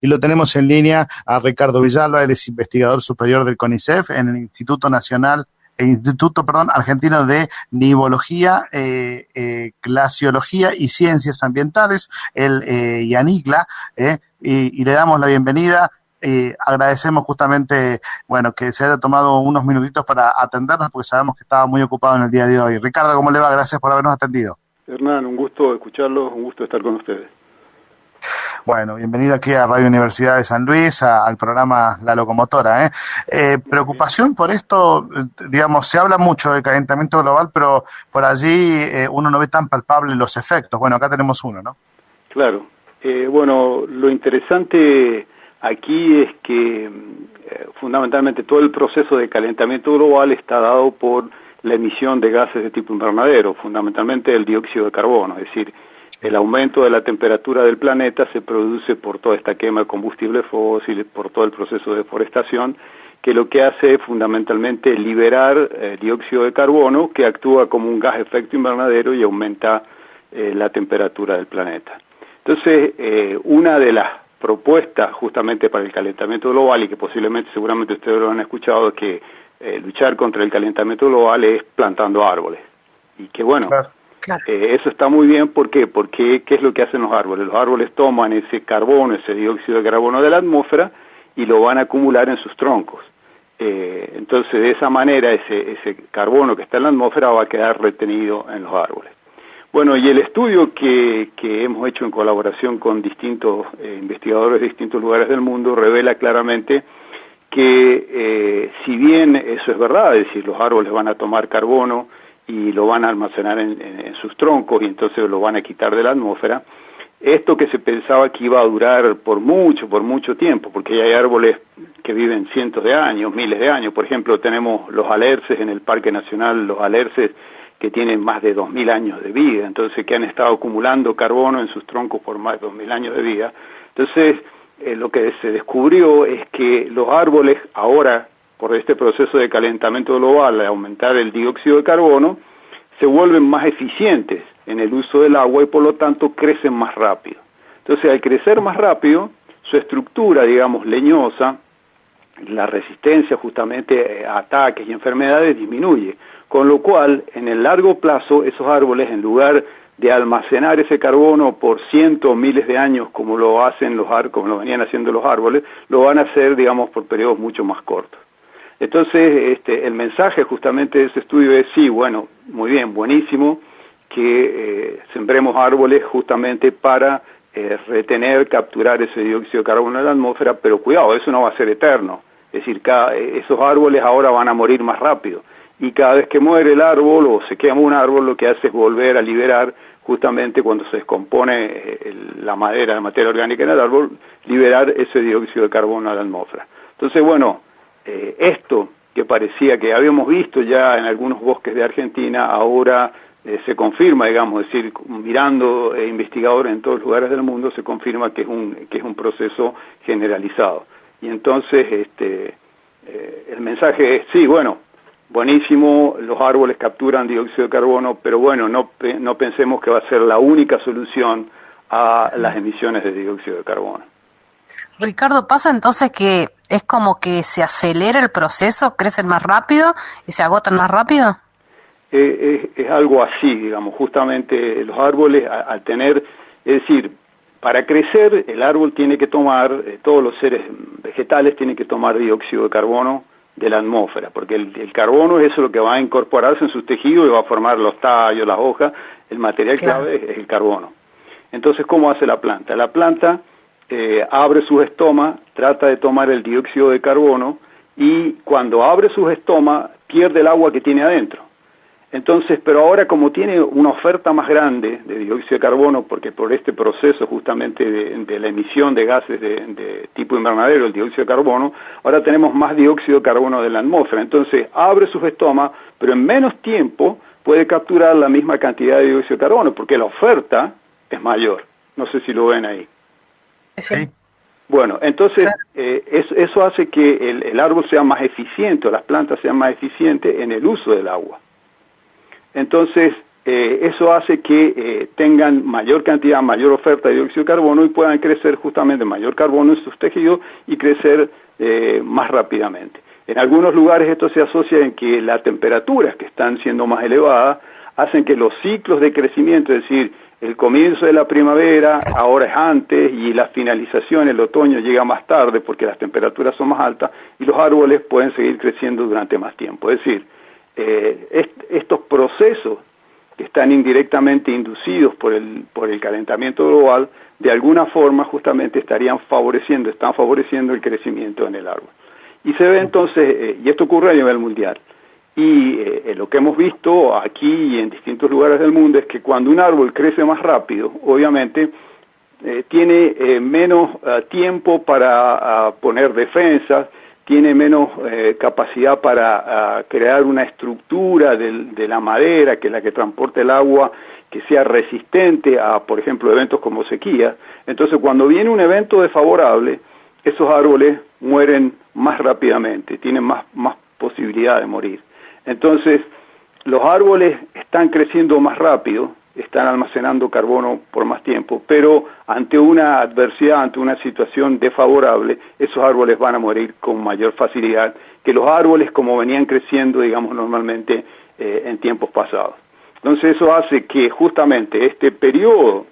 Y lo tenemos en línea a Ricardo Villalba, él es investigador superior del CONICET en el Instituto Argentino de Nivología, Glaciología y Ciencias Ambientales, el IANICLA, y le damos la bienvenida. Agradecemos justamente, bueno, que se haya tomado unos minutitos para atendernos, porque sabemos que estaba muy ocupado en el día de hoy. Ricardo, ¿cómo le va? Gracias por habernos atendido. Hernán, un gusto escucharlos, un gusto estar con ustedes. Bueno, bienvenido aquí a Radio Universidad de San Luis, al programa La Locomotora. Preocupación por esto, digamos, se habla mucho del calentamiento global, pero por allí uno no ve tan palpable los efectos. Bueno, acá tenemos uno, ¿no? Claro. Bueno, lo interesante aquí es que fundamentalmente todo el proceso de calentamiento global está dado por la emisión de gases de tipo invernadero, fundamentalmente el dióxido de carbono, es decir, el aumento de la temperatura del planeta se produce por toda esta quema de combustibles fósiles, por todo el proceso de deforestación, que lo que hace es fundamentalmente liberar dióxido de carbono, que actúa como un gas efecto invernadero y aumenta la temperatura del planeta. Entonces, una de las propuestas justamente para el calentamiento global, y que posiblemente, seguramente ustedes lo han escuchado, es que luchar contra el calentamiento global es plantando árboles. Y que bueno... Claro. Eso está muy bien, ¿por qué? Porque ¿qué es lo que hacen los árboles? Los árboles toman ese carbono, ese dióxido de carbono de la atmósfera y lo van a acumular en sus troncos. Entonces, de esa manera, ese carbono que está en la atmósfera va a quedar retenido en los árboles. Bueno, y el estudio que hemos hecho en colaboración con distintos investigadores de distintos lugares del mundo revela claramente que si bien eso es verdad, es decir, los árboles van a tomar carbono y lo van a almacenar en sus troncos y entonces lo van a quitar de la atmósfera, esto que se pensaba que iba a durar por mucho tiempo, porque hay árboles que viven cientos de años, miles de años. Por ejemplo, tenemos los alerces en el Parque Nacional, los alerces que tienen más de 2000 años de vida, entonces que han estado acumulando carbono en sus troncos por más de 2000 años de vida. Entonces, lo que se descubrió es que los árboles ahora, por este proceso de calentamiento global, de aumentar el dióxido de carbono, se vuelven más eficientes en el uso del agua y por lo tanto crecen más rápido. Entonces, al crecer más rápido, su estructura, digamos, leñosa, la resistencia justamente a ataques y enfermedades disminuye, con lo cual, en el largo plazo, esos árboles, en lugar de almacenar ese carbono por cientos o miles de años como lo venían haciendo los árboles, lo van a hacer, digamos, por periodos mucho más cortos. Entonces, el mensaje justamente de ese estudio es, sí, bueno, muy bien, buenísimo, que sembremos árboles justamente para retener, capturar ese dióxido de carbono en la atmósfera, pero cuidado, eso no va a ser eterno, es decir, esos árboles ahora van a morir más rápido, y cada vez que muere el árbol o se quema un árbol, lo que hace es volver a liberar, justamente cuando se descompone la materia orgánica en el árbol, liberar ese dióxido de carbono a la atmósfera. Entonces, bueno, esto que parecía que habíamos visto ya en algunos bosques de Argentina, ahora se confirma, digamos, es decir, mirando investigadores en todos los lugares del mundo, se confirma que es un proceso generalizado. Y entonces, el mensaje es, sí, bueno, buenísimo, los árboles capturan dióxido de carbono, pero bueno, no pensemos que va a ser la única solución a las emisiones de dióxido de carbono. Ricardo, ¿pasa entonces que es como que se acelera el proceso, crecen más rápido y se agotan más rápido? Es algo así, digamos, justamente los árboles al tener, es decir, para crecer el árbol tiene que tomar, todos los seres vegetales tienen que tomar dióxido de carbono de la atmósfera, porque el carbono es eso lo que va a incorporarse en sus tejidos y va a formar los tallos, las hojas, el material clave es el carbono. Entonces, ¿cómo hace la planta? La planta abre sus estomas, trata de tomar el dióxido de carbono y cuando abre sus estomas pierde el agua que tiene adentro. Entonces, pero ahora como tiene una oferta más grande de dióxido de carbono, porque por este proceso justamente de la emisión de gases de tipo invernadero, el dióxido de carbono, ahora tenemos más dióxido de carbono de la atmósfera. Entonces, abre sus estomas, pero en menos tiempo puede capturar la misma cantidad de dióxido de carbono, porque la oferta es mayor. No sé si lo ven ahí. Sí. Bueno, entonces eso hace que el árbol sea más eficiente, o las plantas sean más eficientes en el uso del agua. Entonces, eso hace que tengan mayor cantidad, mayor oferta de dióxido de carbono y puedan crecer justamente mayor carbono en sus tejidos y crecer más rápidamente. En algunos lugares esto se asocia en que las temperaturas que están siendo más elevadas hacen que los ciclos de crecimiento, es decir, el comienzo de la primavera ahora es antes y la finalización, el otoño llega más tarde porque las temperaturas son más altas y los árboles pueden seguir creciendo durante más tiempo. Es decir, estos procesos que están indirectamente inducidos por el calentamiento global, de alguna forma justamente están favoreciendo el crecimiento en el árbol. Y se ve entonces, y esto ocurre a nivel mundial, y lo que hemos visto aquí y en distintos lugares del mundo es que cuando un árbol crece más rápido, obviamente tiene menos tiempo para poner defensas, tiene menos capacidad para crear una estructura de la madera, que es la que transporta el agua, que sea resistente a, por ejemplo, eventos como sequía. Entonces, cuando viene un evento desfavorable, esos árboles mueren más rápidamente, tienen más posibilidad de morir. Entonces, los árboles están creciendo más rápido, están almacenando carbono por más tiempo, pero ante una adversidad, ante una situación desfavorable, esos árboles van a morir con mayor facilidad que los árboles como venían creciendo, digamos, normalmente en tiempos pasados. Entonces eso hace que justamente este periodo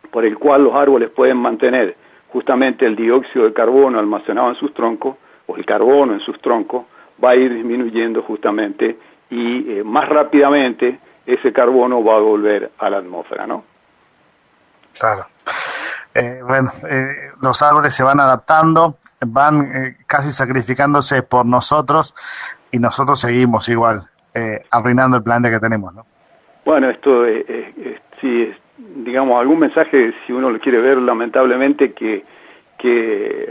por el cual los árboles pueden mantener justamente el dióxido de carbono almacenado en sus troncos, o el carbono en sus troncos, va a ir disminuyendo justamente y más rápidamente ese carbono va a volver a la atmósfera, ¿no? Claro. Los árboles se van adaptando, van casi sacrificándose por nosotros y nosotros seguimos igual arruinando el planeta que tenemos, ¿no? Bueno, esto sí es, digamos, algún mensaje, si uno lo quiere ver, lamentablemente, que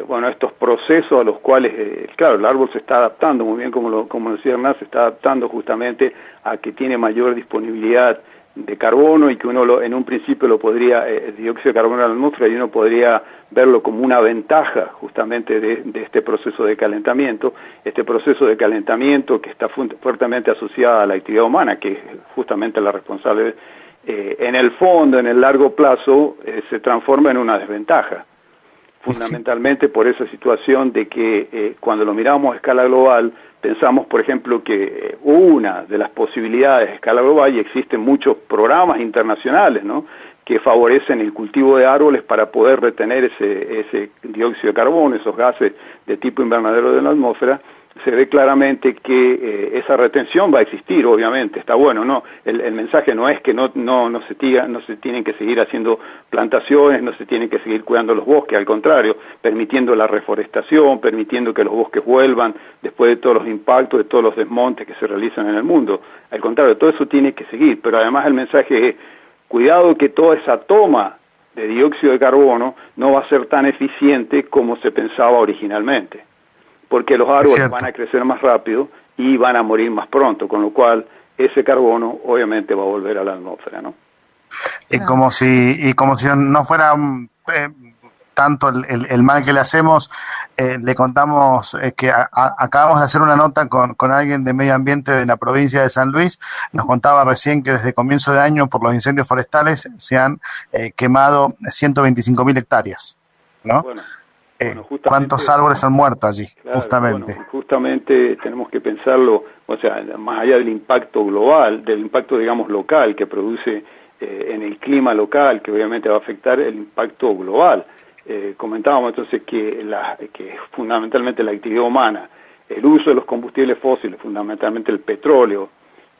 bueno, estos procesos a los cuales, claro, el árbol se está adaptando, muy bien como decía Hernán, se está adaptando justamente a que tiene mayor disponibilidad de carbono y que uno en un principio lo podría, dióxido de carbono en la atmósfera, y uno podría verlo como una ventaja justamente de este proceso de calentamiento, que está fuertemente asociada a la actividad humana, que es justamente la responsable, en el fondo, en el largo plazo, se transforma en una desventaja. Fundamentalmente por esa situación de que cuando lo miramos a escala global, pensamos, por ejemplo, que una de las posibilidades a escala global, y existen muchos programas internacionales, ¿no?, que favorecen el cultivo de árboles para poder retener ese dióxido de carbono, esos gases de tipo invernadero de la atmósfera, se ve claramente que esa retención va a existir, obviamente, está bueno, ¿no? El mensaje no es que no se tienen que seguir haciendo plantaciones, no se tienen que seguir cuidando los bosques, al contrario, permitiendo la reforestación, permitiendo que los bosques vuelvan después de todos los impactos, de todos los desmontes que se realizan en el mundo. Al contrario, todo eso tiene que seguir, pero además el mensaje es, cuidado que toda esa toma de dióxido de carbono no va a ser tan eficiente como se pensaba originalmente, porque los árboles van a crecer más rápido y van a morir más pronto, con lo cual ese carbono obviamente va a volver a la atmósfera, ¿no? Y como si no fuera tanto el mal que le hacemos, le contamos que acabamos de hacer una nota con alguien de medio ambiente de la provincia de San Luis. Nos contaba recién que desde comienzo de año por los incendios forestales se han quemado 125.000 hectáreas, ¿no? Bueno, ¿cuántos árboles han muerto allí? Claro, justamente. Bueno, justamente tenemos que pensarlo, o sea, más allá del impacto global, del impacto, digamos, local que produce en el clima local, que obviamente va a afectar el impacto global. Comentábamos entonces que fundamentalmente la actividad humana, el uso de los combustibles fósiles, fundamentalmente el petróleo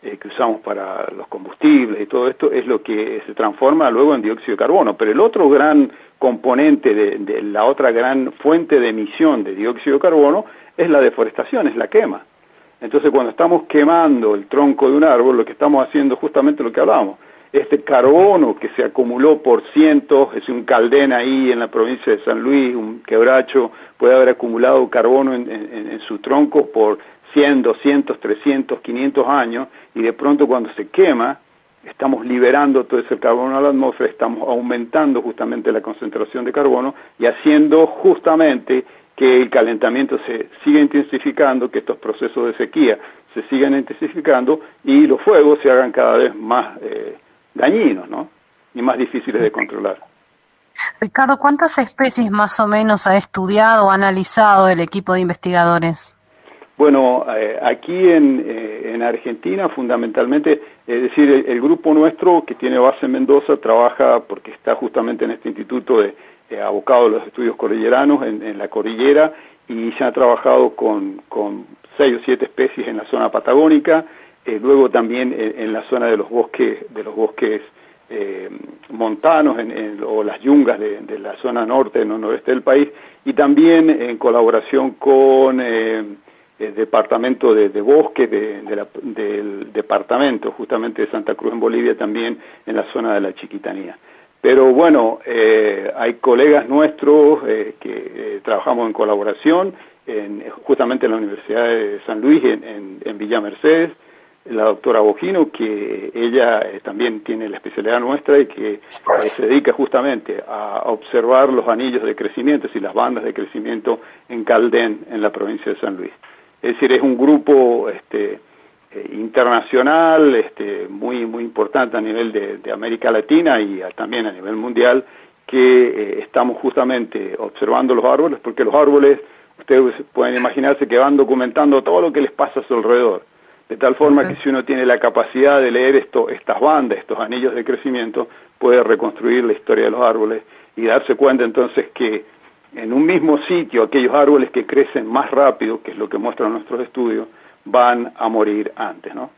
que usamos para los combustibles y todo esto, es lo que se transforma luego en dióxido de carbono. Pero el otro gran componente de la otra gran fuente de emisión de dióxido de carbono es la deforestación, es la quema. Entonces, cuando estamos quemando el tronco de un árbol, lo que estamos haciendo justamente lo que hablábamos, este carbono que se acumuló por cientos, es un Caldén ahí en la provincia de San Luis, un quebracho, puede haber acumulado carbono en su tronco por 100, 200, 300, 500 años, y de pronto cuando se quema, estamos liberando todo ese carbono a la atmósfera, estamos aumentando justamente la concentración de carbono y haciendo justamente que el calentamiento se siga intensificando, que estos procesos de sequía se sigan intensificando y los fuegos se hagan cada vez más dañinos, ¿no? Y más difíciles de controlar. Ricardo, ¿cuántas especies más o menos ha estudiado o analizado el equipo de investigadores? Bueno, aquí en Argentina fundamentalmente, es decir, el grupo nuestro que tiene base en Mendoza trabaja porque está justamente en este instituto abocado a los estudios cordilleranos en la cordillera, y se ha trabajado con 6 o 7 especies en la zona patagónica, luego también en la zona de los bosques montanos o las yungas de la zona norte, noroeste del país, y también en colaboración con el departamento de bosque del departamento justamente de Santa Cruz en Bolivia, también en la zona de la Chiquitanía. Pero bueno, hay colegas nuestros que trabajamos en colaboración, justamente en la Universidad de San Luis, en Villa Mercedes, la doctora Bojino, que ella también tiene la especialidad nuestra y que se dedica justamente a observar los anillos de crecimiento y las bandas de crecimiento en Caldén, en la provincia de San Luis. Es decir, es un grupo internacional, muy importante a nivel de América Latina y también a nivel mundial, que estamos justamente observando los árboles, porque los árboles, ustedes pueden imaginarse que van documentando todo lo que les pasa a su alrededor, de tal forma que si uno tiene la capacidad de leer estas bandas, estos anillos de crecimiento, puede reconstruir la historia de los árboles y darse cuenta entonces que en un mismo sitio aquellos árboles que crecen más rápido, que es lo que muestran nuestros estudios, van a morir antes, ¿no?